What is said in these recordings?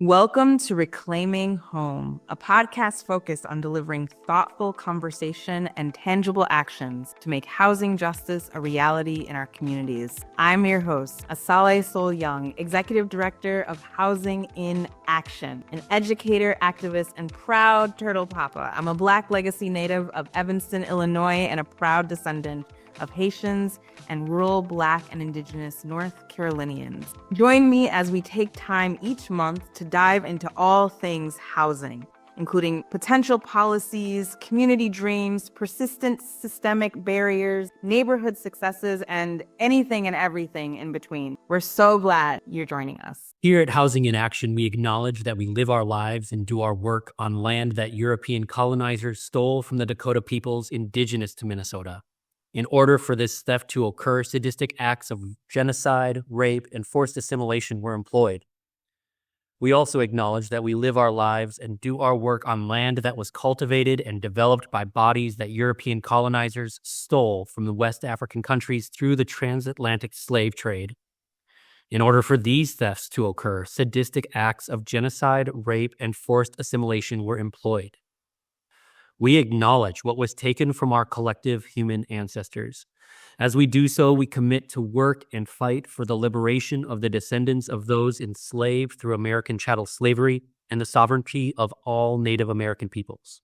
Welcome to Reclaiming Home, a podcast focused on delivering thoughtful conversation and tangible actions to make housing justice a reality in our communities. I'm your host, Asale Sol Young, Executive Director of Housing in Action, an educator, activist, and proud Turtle Papa. I'm a Black legacy native of Evanston, Illinois, and a proud descendant of Haitians and rural Black and Indigenous North Carolinians. Join me as we take time each month to dive into all things housing, including potential policies, community dreams, persistent systemic barriers, neighborhood successes, and anything and everything in between. We're so glad you're joining us. Here at Housing in Action, we acknowledge that we live our lives and do our work on land that European colonizers stole from the Dakota peoples indigenous to Minnesota. In order for this theft to occur, sadistic acts of genocide, rape, and forced assimilation were employed. We also acknowledge that we live our lives and do our work on land that was cultivated and developed by bodies that European colonizers stole from the West African countries through the transatlantic slave trade. In order for these thefts to occur, sadistic acts of genocide, rape, and forced assimilation were employed. We acknowledge what was taken from our collective human ancestors. As we do so, we commit to work and fight for the liberation of the descendants of those enslaved through American chattel slavery and the sovereignty of all Native American peoples.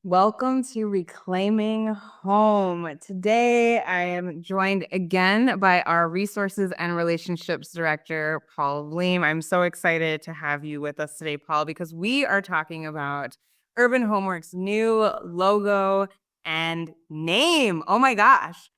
Welcome to Reclaiming Home. Today, I am joined again by our Resources and Relationships Director, Paul Vleem. I'm so excited to have you with us today, Paul, because we are talking about Urban Homework's new logo and name. Oh my gosh,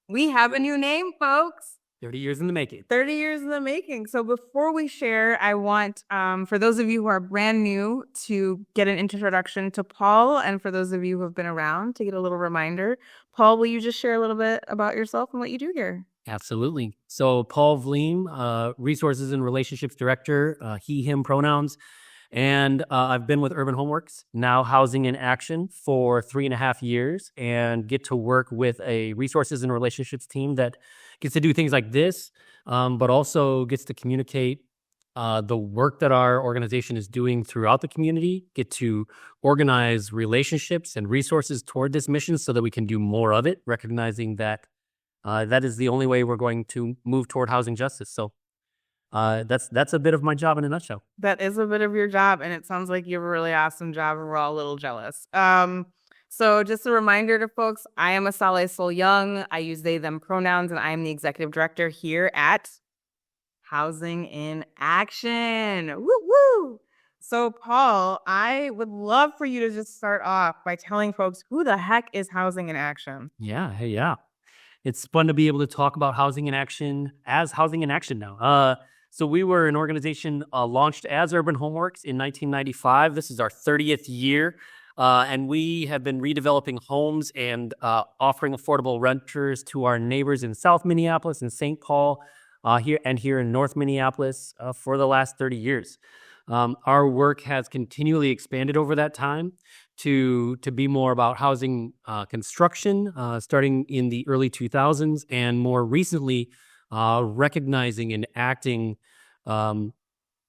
we have a new name, folks. 30 years in the making. 30 years in the making. So before we share, I want, for those of you who are brand new, to get an introduction to Paul. And for those of you who have been around, to get a little reminder. Paul, will you just share a little bit about yourself and what you do here? Absolutely. So Paul Vleem, Resources and Relationships Director, he, him pronouns. And I've been with Urban Homeworks, now Housing in Action, for 3.5 years and get to work with a resources and relationships team that gets to do things like this, but also gets to communicate the work that our organization is doing throughout the community, get to organize relationships and resources toward this mission so that we can do more of it, recognizing that that is the only way we're going to move toward housing justice. So that's a bit of my job in a nutshell. That is a bit of your job, and it sounds like you have a really awesome job, and we're all a little jealous. So just a reminder to folks, I am Asale Sol Young. I use they, them pronouns, and I am the executive director here at Housing in Action. Woo woo! So Paul, I would love for you to just start off by telling folks who the heck is Housing in Action? Yeah. It's fun to be able to talk about Housing in Action as Housing in Action now. So we were an organization launched as Urban Homeworks in 1995. This is our 30th year. And we have been redeveloping homes and offering affordable renters to our neighbors in South Minneapolis and St. Paul here in North Minneapolis for the last 30 years. Our work has continually expanded over that time to be more about housing construction, starting in the early 2000s, and more recently recognizing and acting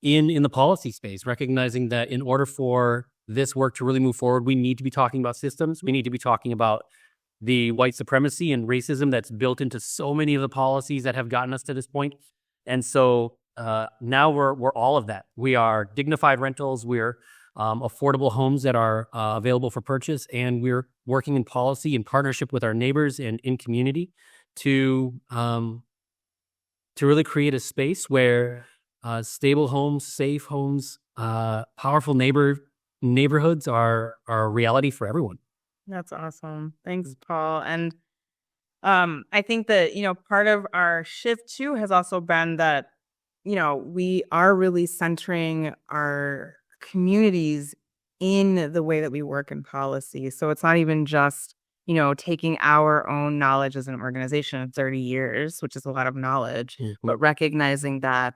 in the policy space, recognizing that in order for this work to really move forward, we need to be talking about systems. We need to be talking about the white supremacy and racism that's built into so many of the policies that have gotten us to this point. And so now we're all of that. We are dignified rentals. We're affordable homes that are available for purchase, and we're working in policy in partnership with our neighbors and in community to really create a space where stable homes, safe homes, powerful neighborhoods are a reality for everyone. That's awesome. Thanks, Paul. And I think that, part of our shift too has also been that, we are really centering our communities in the way that we work in policy. So it's not even just, taking our own knowledge as an organization of 30 years, which is a lot of knowledge, but recognizing that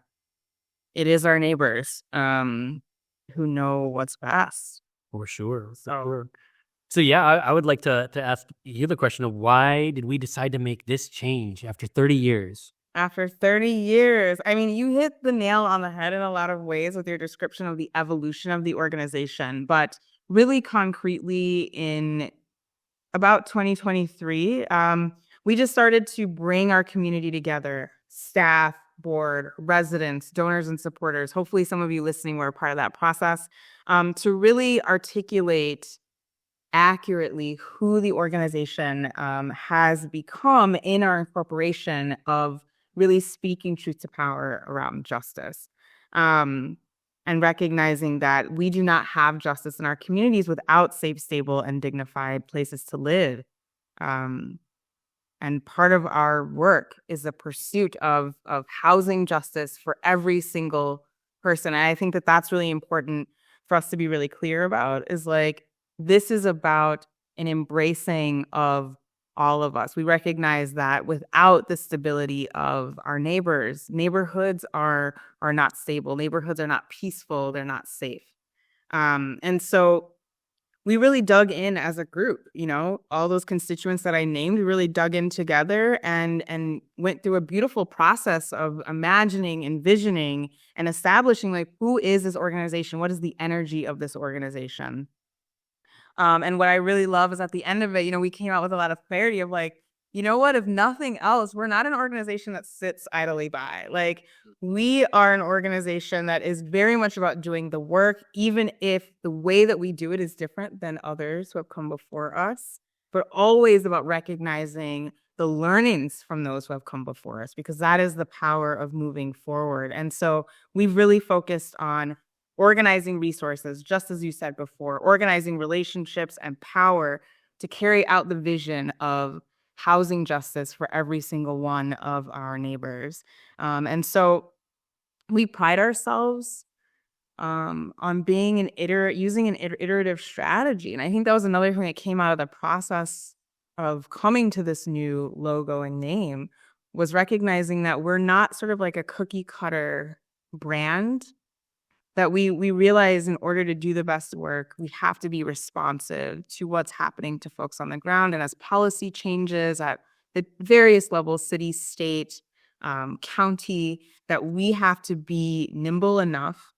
it is our neighbors who know what's best. For sure. So yeah, I would like to ask you the question of why did we decide to make this change after 30 years? After 30 years, I mean, you hit the nail on the head in a lot of ways with your description of the evolution of the organization, but really concretely in about 2023, we just started to bring our community together, staff, board, residents, donors, and supporters. Hopefully, some of you listening were a part of that process, to really articulate accurately who the organization has become in our incorporation of really speaking truth to power around justice. Um, and recognizing that we do not have justice in our communities without safe, stable, and dignified places to live. Um, and part of our work is the pursuit of housing justice for every single person. And I think that that's really important for us to be really clear about, is like, this is about an embracing of all of us. We recognize that without the stability of our neighbors, neighborhoods are not stable. Neighborhoods are not peaceful. They're not safe. And so we really dug in as a group, all those constituents that I named, we really dug in together and went through a beautiful process of imagining, envisioning, and establishing, like, who is this organization? What is the energy of this organization? And what I really love is at the end of it, we came out with a lot of clarity of like, you know what, if nothing else, we're not an organization that sits idly by. Like, we are an organization that is very much about doing the work, even if the way that we do it is different than others who have come before us, but always about recognizing the learnings from those who have come before us, because that is the power of moving forward. And so we've really focused on organizing resources, just as you said before, organizing relationships and power to carry out the vision of housing justice for every single one of our neighbors. And so we pride ourselves on being using an iterative strategy. And I think that was another thing that came out of the process of coming to this new logo and name, was recognizing that we're not sort of like a cookie cutter brand, that we realize in order to do the best work, we have to be responsive to what's happening to folks on the ground. And as policy changes at the various levels, city, state, county, that we have to be nimble enough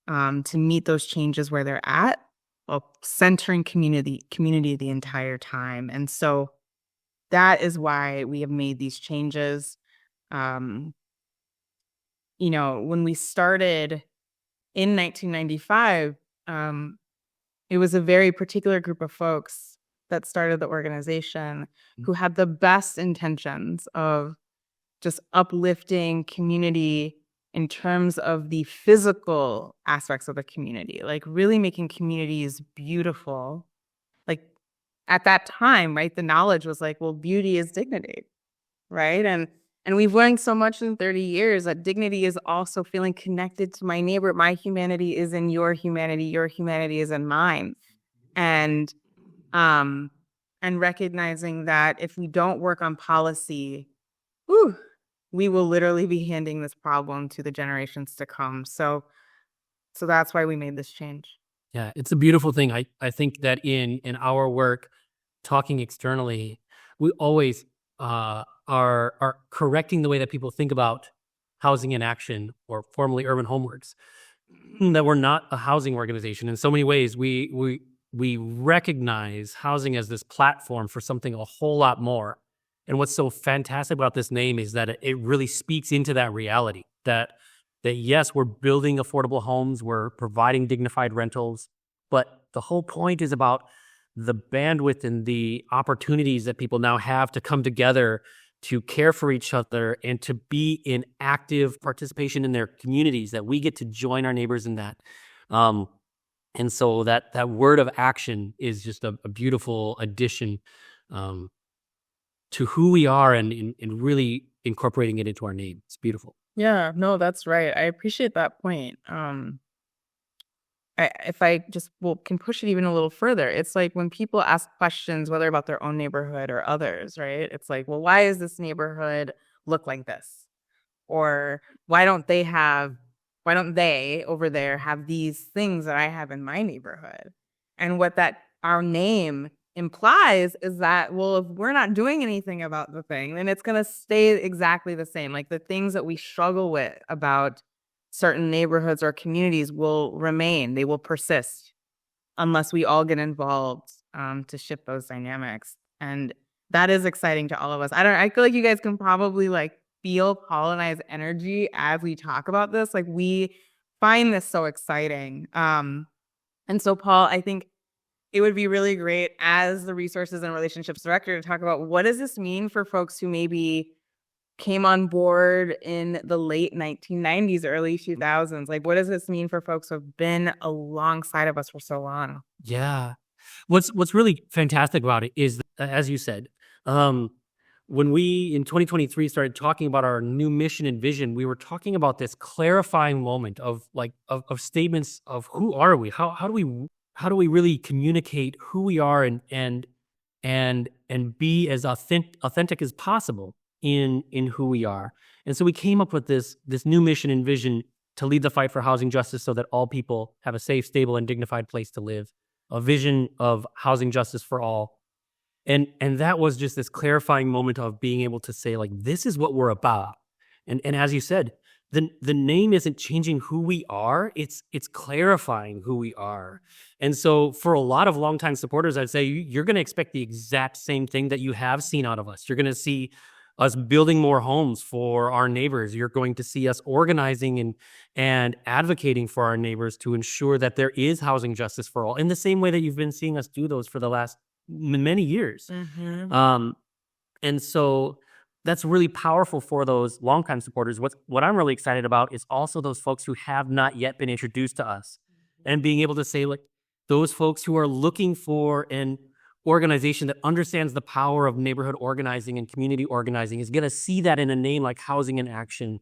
to meet those changes where they're at, while centering community the entire time. And so that is why we have made these changes. When we started in 1995, it was a very particular group of folks that started the organization who had the best intentions of just uplifting community in terms of the physical aspects of the community, like really making communities beautiful. Like, at that time, right, the knowledge was like, well, beauty is dignity, right? And we've learned so much in 30 years that dignity is also feeling connected to my neighbor. My humanity is in your humanity is in mine. And recognizing that if we don't work on policy, we will literally be handing this problem to the generations to come. So that's why we made this change. Yeah, it's a beautiful thing. I think that in our work, talking externally, we always are correcting the way that people think about housing in action, or formerly Urban Homeworks. That we're not a housing organization. In so many ways, we recognize housing as this platform for something a whole lot more. And what's so fantastic about this name is that it really speaks into that reality, that yes, we're building affordable homes, we're providing dignified rentals, but the whole point is about the bandwidth and the opportunities that people now have to come together to care for each other and to be in active participation in their communities, that we get to join our neighbors in that. And so that word of action is just a beautiful addition to who we are, and really incorporating it into our name. It's beautiful. Yeah, no, that's right. I appreciate that point. If I just can push it even a little further, it's like when people ask questions, whether about their own neighborhood or others, right? It's like, well, why does this neighborhood look like this? Or why don't they over there have these things that I have in my neighborhood? And what that our name implies is that, well, if we're not doing anything about the thing, then it's going to stay exactly the same. Like the things that we struggle with about certain neighborhoods or communities will remain, they will persist unless we all get involved to shift those dynamics. And that is exciting to all of us. I feel like you guys can probably like feel Paul and I's energy as we talk about this. Like we find this so exciting. And so Paul, I think it would be really great as the resources and relationships director to talk about what does this mean for folks who maybe came on board in the late 1990s, early 2000s. Like, what does this mean for folks who have been alongside of us for so long? Yeah. What's really fantastic about it is, as you said, when we in 2023 started talking about our new mission and vision, we were talking about this clarifying moment of statements of who are we? How do we really communicate who we are and be as authentic as possible in who we are. And so we came up with this new mission and vision to lead the fight for housing justice so that all people have a safe, stable, and dignified place to live. A vision of housing justice for all. And that was just this clarifying moment of being able to say, like, this is what we're about. And as you said, the name isn't changing who we are, it's clarifying who we are. And so for a lot of longtime supporters, I'd say you're going to expect the exact same thing that you have seen out of us. You're going to see us building more homes for our neighbors. You're going to see us organizing and advocating for our neighbors to ensure that there is housing justice for all, in the same way that you've been seeing us do those for the last many years. Mm-hmm. And so that's really powerful for those longtime supporters. What I'm really excited about is also those folks who have not yet been introduced to us, and being able to say, like, those folks who are looking for an organization that understands the power of neighborhood organizing and community organizing is going to see that in a name like Housing in Action,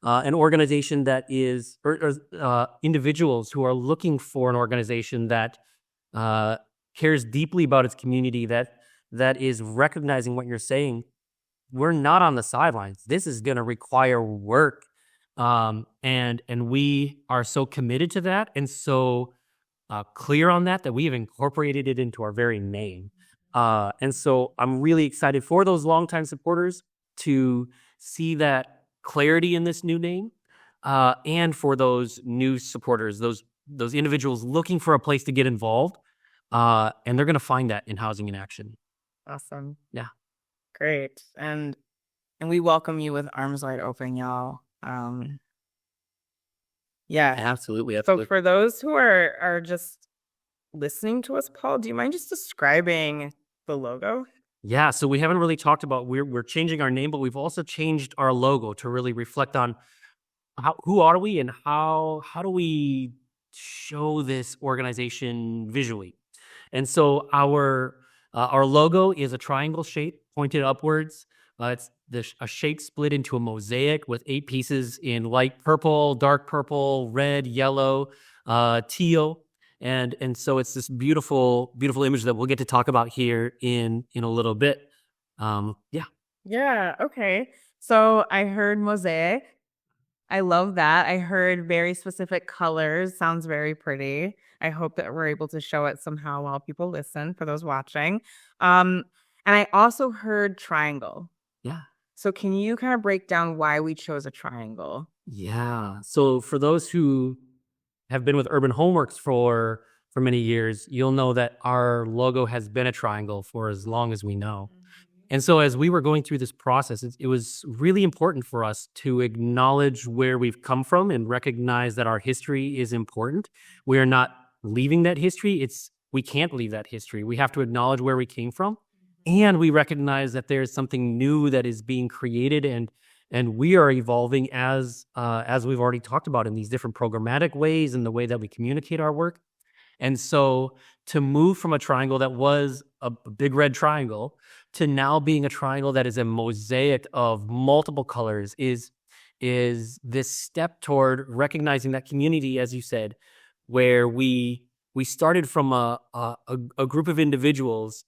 an organization that is, or individuals who are looking for an organization that cares deeply about its community, that is recognizing what you're saying. We're not on the sidelines. This is going to require work, and we are so committed to that, and so clear on that we've incorporated it into our very name. And so I'm really excited for those longtime supporters to see that clarity in this new name, and for those new supporters, those individuals looking for a place to get involved, and they're going to find that in Housing in Action. Awesome. Yeah. Great. And we welcome you with arms wide open, y'all. Yeah. Absolutely. So for those who are just listening to us, Paul, do you mind just describing the logo? Yeah, so we haven't really talked about, we're changing our name, but we've also changed our logo to really reflect on who are we and how do we show this organization visually. And so our logo is a triangle shape pointed upwards. It's a shape split into a mosaic with 8 pieces in light purple, dark purple, red, yellow, teal. And so it's this beautiful, beautiful image that we'll get to talk about here in a little bit. Yeah. Yeah. Okay. So I heard mosaic. I love that. I heard very specific colors. Sounds very pretty. I hope that we're able to show it somehow while people listen, for those watching. And I also heard triangle. Yeah. So can you kind of break down why we chose a triangle? Yeah. So for those who have been with Urban Homeworks for many years, you'll know that our logo has been a triangle for as long as we know. And so as we were going through this process, it was really important for us to acknowledge where we've come from and recognize that our history is important. We are not leaving that history. We can't leave that history. We have to acknowledge where we came from. And we recognize that there's something new that is being created, and we are evolving as we've already talked about in these different programmatic ways and the way that we communicate our work. And so to move from a triangle that was a big red triangle to now being a triangle that is a mosaic of multiple colors is this step toward recognizing that community, as you said, where we started from a group of individuals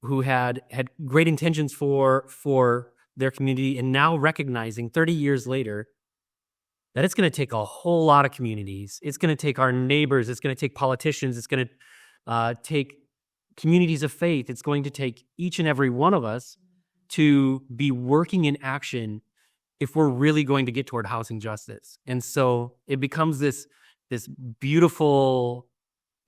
who had great intentions for their community, and now recognizing 30 years later that it's going to take a whole lot of communities. It's going to take our neighbors. It's going to take politicians. It's going to take communities of faith. It's going to take each and every one of us to be working in action if we're really going to get toward housing justice. And so it becomes this beautiful,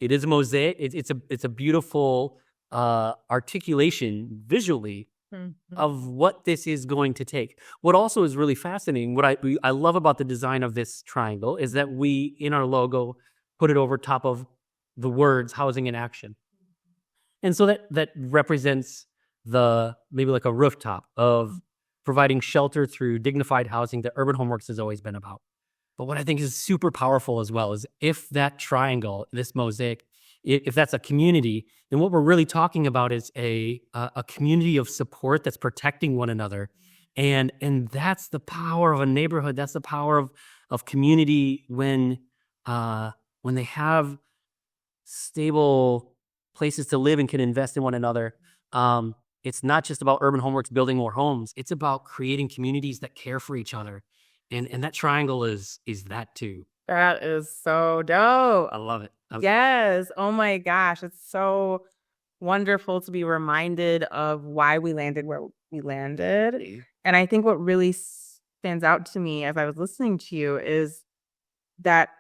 it is a mosaic. It's a beautiful articulation visually of what this is going to take. What also is really fascinating, what I love about the design of this triangle is that we, in our logo, put it over top of the words housing in action. And so that represents maybe like a rooftop of providing shelter through dignified housing that Urban Homeworks has always been about. But what I think is super powerful as well is if that triangle, this mosaic, if that's a community, then what we're really talking about is a community of support that's protecting one another. And that's the power of a neighborhood. That's the power of community when they have stable places to live and can invest in one another. It's not just about Urban Homeworks building more homes. It's about creating communities that care for each other. And that triangle is that too. That is so dope. I love it. Yes. Oh my gosh. It's so wonderful to be reminded of why we landed where we landed. And I think what really stands out to me as I was listening to you is that,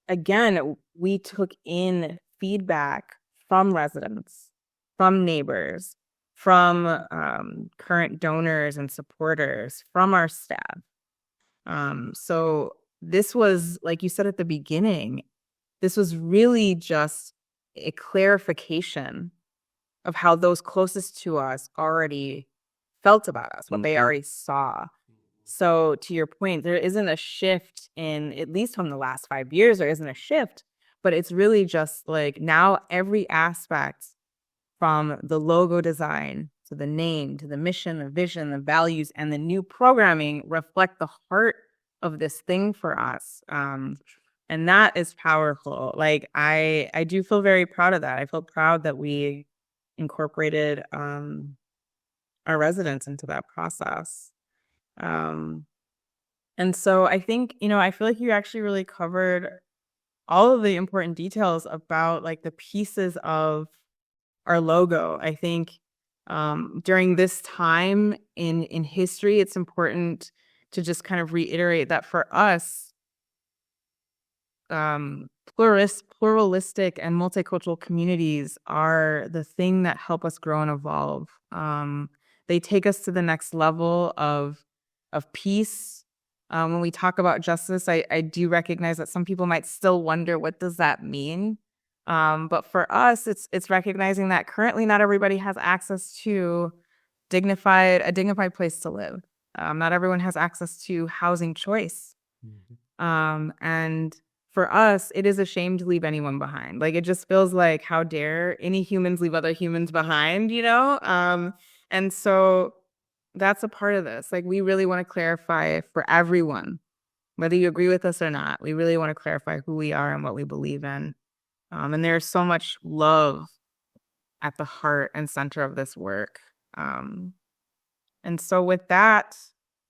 again, we took in feedback from residents, from neighbors, from current donors and supporters, from our staff. So this was, like you said at the beginning, this was really just a clarification of how those closest to us already felt about us, what they already saw. So to your point, there isn't a shift in, at least from the last 5 years, there isn't a shift, but it's really just like now every aspect from the logo design to the name, to the mission, the vision, the values, and the new programming reflect the heart of this thing for us. And that is powerful. Like I do feel very proud of that. I feel proud that we incorporated our residents into that process. And so I think, I feel like you actually really covered all of the important details about like the pieces of our logo. I think during this time in history, it's important to just kind of reiterate that for us, pluralistic and multicultural communities are the thing that help us grow and evolve. They take us to the next level of peace. When we talk about justice, I do recognize that some people might still wonder, what does that mean? But for us, it's recognizing that currently not everybody has access to a dignified place to live. Not everyone has access to housing choice. And for us, it is a shame to leave anyone behind. Like, it just feels like, how dare any humans leave other humans behind, And so that's a part of this. Like, we really want to clarify for everyone, whether you agree with us or not, we really want to clarify who we are and what we believe in. And there's so much love at the heart and center of this work. And so with that,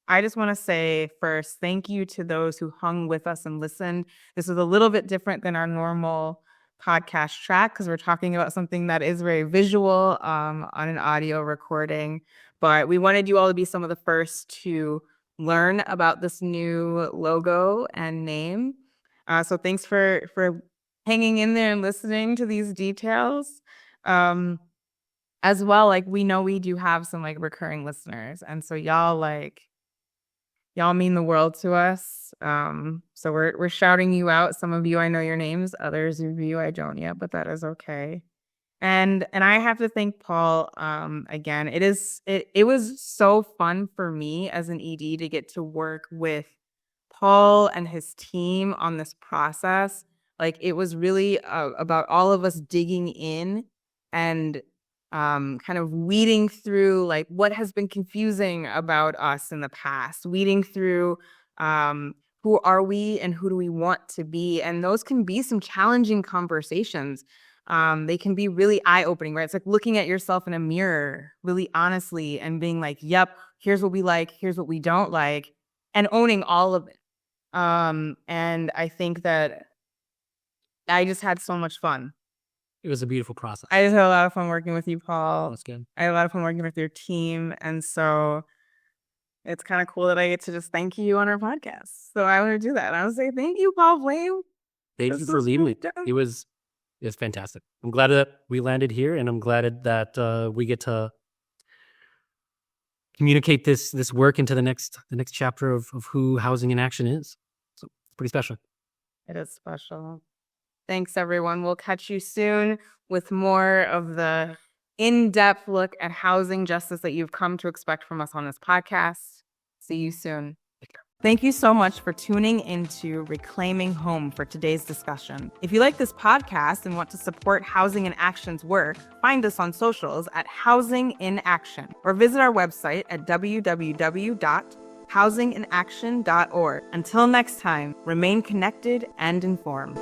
I just want to say first, thank you to those who hung with us and listened. This is a little bit different than our normal podcast track because we're talking about something that is very visual on an audio recording. But we wanted you all to be some of the first to learn about this new logo and name. So thanks for hanging in there and listening to these details. As well, like, we know we do have some like recurring listeners, and so y'all mean the world to us. So we're shouting you out. Some of you I know your names, others of you I don't yet, but that is okay. And I have to thank Paul again. It was so fun for me as an ED to get to work with Paul and his team on this process. Like, it was really about all of us digging in and kind of weeding through like what has been confusing about us in the past, weeding through who are we and who do we want to be. And those can be some challenging conversations. They can be really eye-opening, right? It's like looking at yourself in a mirror really honestly and being like, yep, here's what we like, here's what we don't like, and owning all of it. And I think that I just had so much fun It was a beautiful process. I just had a lot of fun working with you, Paul. That's good. I had a lot of fun working with your team. And so it's kind of cool that I get to just thank you on our podcast. So I want to do that. I want to say thank you, Paul Blame. Thank you for leaving me. It was fantastic. I'm glad that we landed here, and I'm glad that we get to communicate this work into the next chapter of who Housing in Action is. So it's pretty special. It is special. Thanks, everyone. We'll catch you soon with more of the in-depth look at housing justice that you've come to expect from us on this podcast. See you soon. Thank you so much for tuning into Reclaiming Home for today's discussion. If you like this podcast and want to support Housing in Action's work, find us on socials at Housing in Action or visit our website at www.housinginaction.org. Until next time, remain connected and informed.